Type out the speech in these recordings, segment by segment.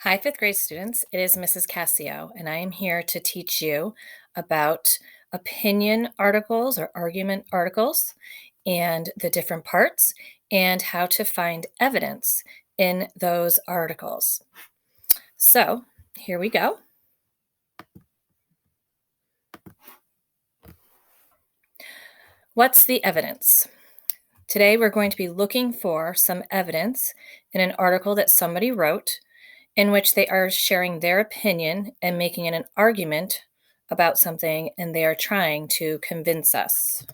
Hi, fifth grade students. It is Mrs. Cassio, and I am here to teach you about opinion articles or argument articles and the different parts and how to find evidence in those articles. So, here we go. What's the evidence? Today, we're going to be looking for some evidence in an article that somebody wrote in which they are sharing their opinion and making an argument about something, and they are trying to convince us.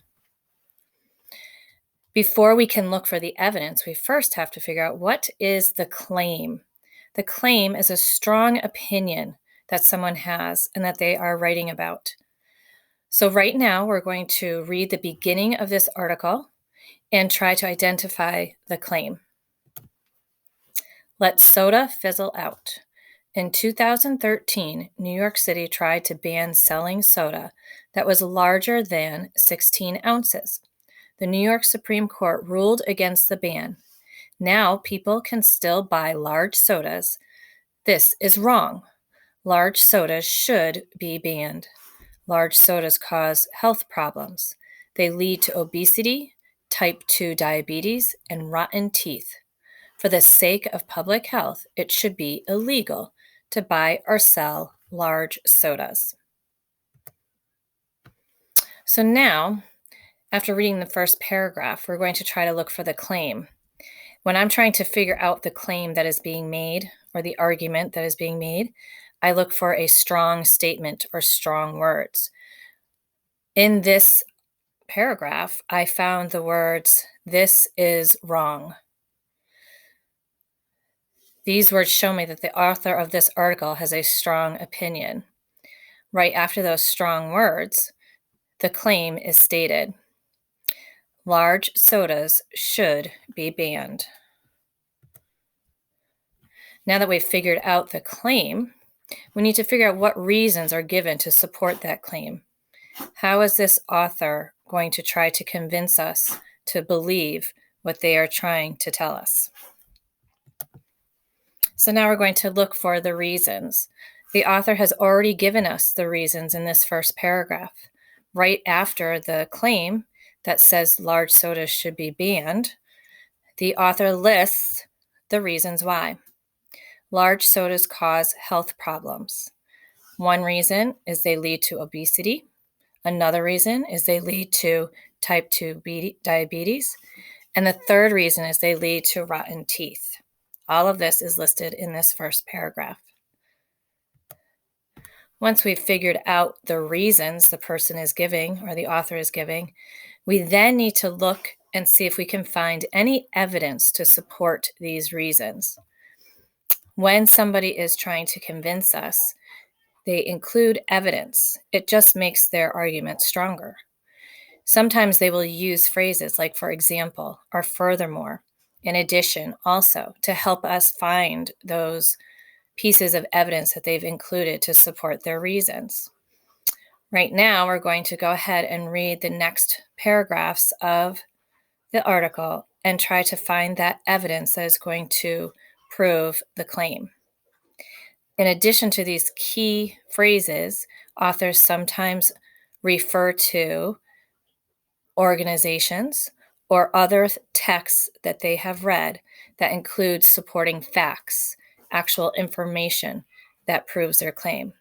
Before we can look for the evidence, we first have to figure out what is the claim. The claim is a strong opinion that someone has and that they are writing about. So right now, we're going to read the beginning of this article and try to identify the claim. Let soda fizzle out. In 2013, New York City tried to ban selling soda that was larger than 16 ounces. The New York Supreme Court ruled against the ban. Now people can still buy large sodas. This is wrong. Large sodas should be banned. Large sodas cause health problems. They lead to obesity, type 2 diabetes, and rotten teeth. For the sake of public health, it should be illegal to buy or sell large sodas. So now, after reading the first paragraph, we're going to try to look for the claim. When I'm trying to figure out the claim that is being made or the argument that is being made, I look for a strong statement or strong words. In this paragraph, I found the words, "This is wrong." These words show me that the author of this article has a strong opinion. Right after those strong words, the claim is stated. Large sodas should be banned. Now that we've figured out the claim, we need to figure out what reasons are given to support that claim. How is this author going to try to convince us to believe what they are trying to tell us? So now we're going to look for the reasons. The author has already given us the reasons in this first paragraph. Right after the claim that says large sodas should be banned, the author lists the reasons why. Large sodas cause health problems. One reason is they lead to obesity. Another reason is they lead to type 2 diabetes. And the third reason is they lead to rotten teeth. All of this is listed in this first paragraph. Once we've figured out the reasons the person is giving or the author is giving, we then need to look and see if we can find any evidence to support these reasons. When somebody is trying to convince us, they include evidence. It just makes their argument stronger. Sometimes they will use phrases like, for example, or furthermore, in addition, also, to help us find those pieces of evidence that they've included to support their reasons. Right now, we're going to go ahead and read the next paragraphs of the article and try to find that evidence that is going to prove the claim. In addition to these key phrases, authors sometimes refer to organizations or other texts that they have read that include supporting facts, actual information that proves their claim.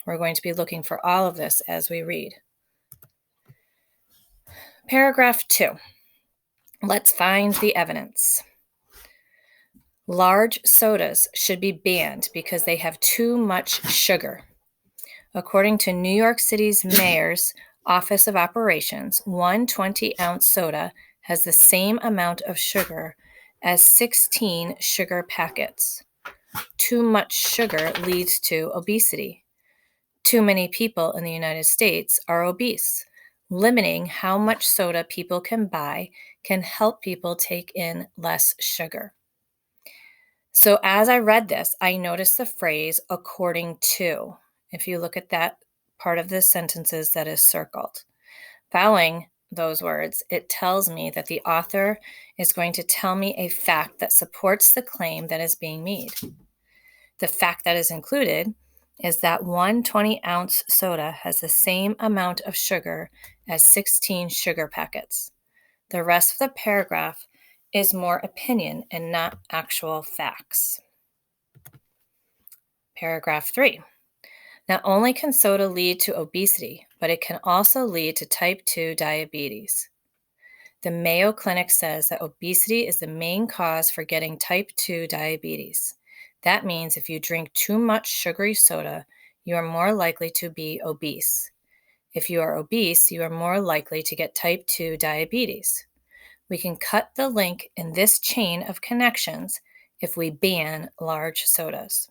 We're going to be looking for all of this as we read. Paragraph 2. Let's find the evidence. Large sodas should be banned because they have too much sugar. According to New York City's mayor's Office of Operations, one 20-ounce soda has the same amount of sugar as 16 sugar packets. Too much sugar leads to obesity. Too many people in the United States are obese. Limiting how much soda people can buy can help people take in less sugar. So as I read this, I noticed the phrase according to. If you look at that part of the sentences that is circled. Following those words, it tells me that the author is going to tell me a fact that supports the claim that is being made. The fact that is included is that one 20-ounce soda has the same amount of sugar as 16 sugar packets. The rest of the paragraph is more opinion and not actual facts. Paragraph 3. Not only can soda lead to obesity, but it can also lead to type 2 diabetes. The Mayo Clinic says that obesity is the main cause for getting type 2 diabetes. That means if you drink too much sugary soda, you are more likely to be obese. If you are obese, you are more likely to get type 2 diabetes. We can cut the link in this chain of connections if we ban large sodas.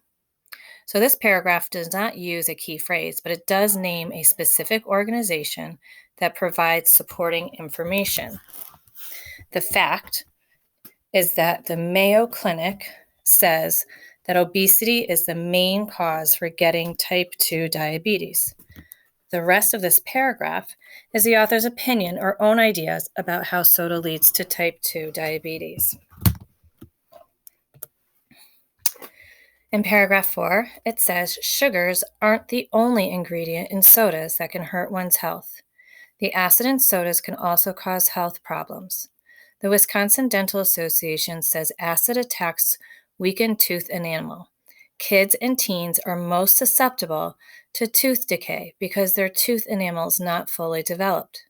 So this paragraph does not use a key phrase, but it does name a specific organization that provides supporting information. The fact is that the Mayo Clinic says that obesity is the main cause for getting type 2 diabetes. The rest of this paragraph is the author's opinion or own ideas about how soda leads to type 2 diabetes. In paragraph 4, it says sugars aren't the only ingredient in sodas that can hurt one's health. The acid in sodas can also cause health problems. The Wisconsin Dental Association says acid attacks weakened tooth enamel. Kids and teens are most susceptible to tooth decay because their tooth enamel is not fully developed.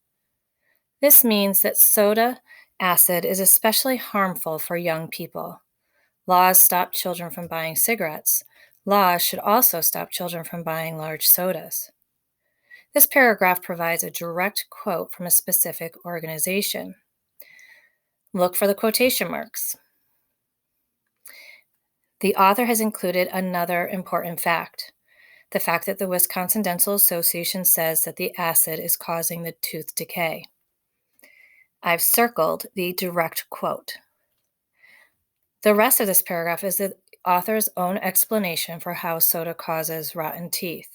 This means that soda acid is especially harmful for young people. Laws stop children from buying cigarettes. Laws should also stop children from buying large sodas. This paragraph provides a direct quote from a specific organization. Look for the quotation marks. The author has included another important fact, the fact that the Wisconsin Dental Association says that the acid is causing the tooth decay. I've circled the direct quote. The rest of this paragraph is the author's own explanation for how soda causes rotten teeth.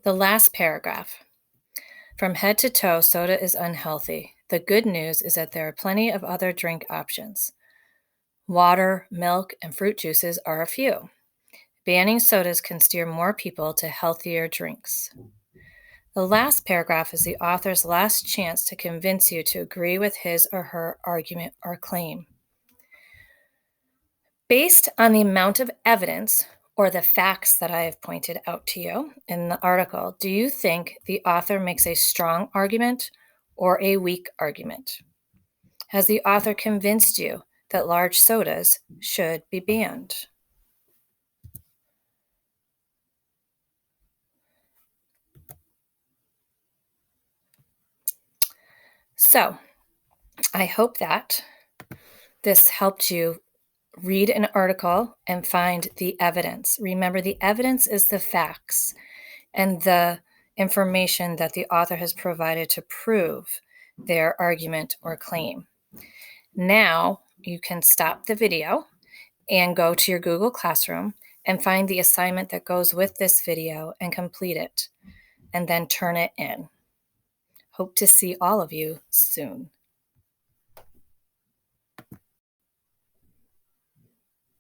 The last paragraph. From head to toe, soda is unhealthy. The good news is that there are plenty of other drink options. Water, milk, and fruit juices are a few. Banning sodas can steer more people to healthier drinks. The last paragraph is the author's last chance to convince you to agree with his or her argument or claim. Based on the amount of evidence or the facts that I have pointed out to you in the article, do you think the author makes a strong argument or a weak argument? Has the author convinced you that large sodas should be banned? So, I hope that this helped you read an article and find the evidence. Remember, the evidence is the facts and the information that the author has provided to prove their argument or claim. Now you can stop the video and go to your Google Classroom and find the assignment that goes with this video and complete it, and then turn it in. Hope to see all of you soon.